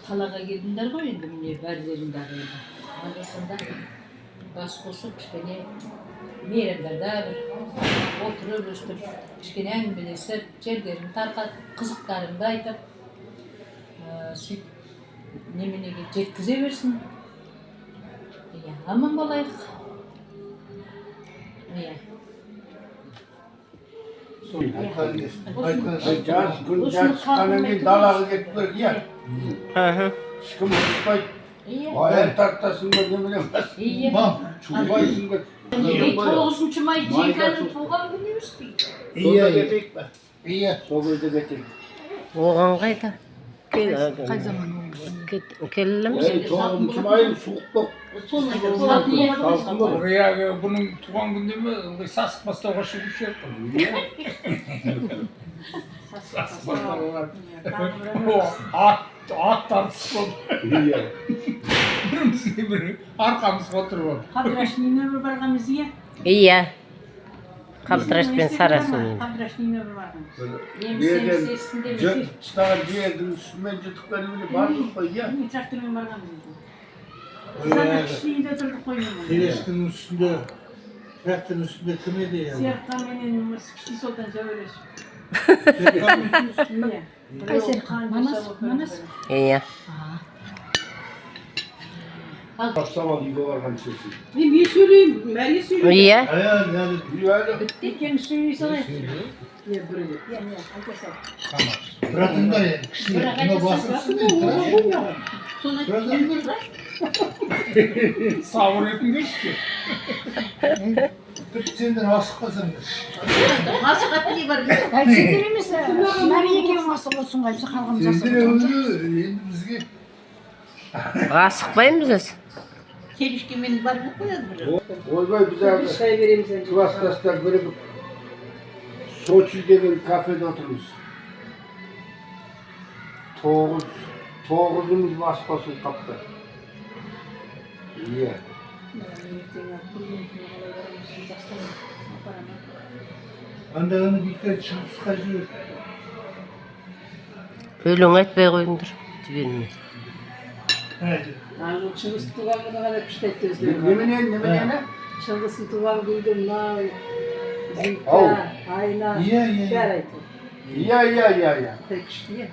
қалаға келдіңдер ғой енді міне бәрілерің дағы енді. Анда сонда бас қосып кішкене мейрамдарда бір отырып өстіп кішкене әңгімелесіп жерлерін тарқатып қызықтарыңды айтып сөйтіп неменеге жеткізе берсін. Иә, аман болайық. Иә. Жаз күн шыққаннан кейін далаға кетіп тұр, иә. Ешкім ұшпайды. Аяқ тартасың ба, не білем. Чубайсың ба. 9 май жеңгенің туған күні емес пе? Иә, кетейік па. Иә, сол кезде кетейік. Оған қайда? Қай заман оған? Келілім. 9 майым суық болып. Бұның туған күнде ме, сасық бастауға шығып жүріп. Сасық бастауға. Ат тартыс болды. Бірімізге бірі арқамыз отырып болды. Қабдрашнина бір барғамыз, иә? Иә. Қабдраш пен Сарасын. Қабдрашнина бір барғамыз. Тұстаған жердің үстімен жұтып бәрі бардық қой, иә? Трактормен барғамыз. Кішкейде тұрдық қоймен. Терестің үстінде, трактордың үстінде кім еді? Серікқан менен кішкей солтан сөйлесіп. Қай Серікқан? Манас? Иә. Тапсамал үйге барған шешім. Мен сөйлеймін, мәре сөйлеймін. Иә. Екең сөйлей салайық. Тұратындар енді, кішілер, күні басылсын дейді. Сауыр етіңдер ішке. Тіпті сендер асық қалсаңдар. Асық аты не бар? Сендер емес, мәре екеуің асық olsun қайсы қалғымыз асық. Сендер өзі, енді бізге. Асықпаймыз өз. Келішкемен барып қояды бір. Ойбай біз әлі класстастар бірігіп Сочи деген кафеде отырмыз. 9-ымыз бас басын қапты. Иә. Андағаны биттер шығысқа жүреді. Өлең айтпай қойыңдар. Жіберме. Шығыс туған күні ғана күшті айтты өздері. Немене? Шығысын туған күнде мынау, Зита, Айна, бәрі айтты. Иә. Күшті, иә.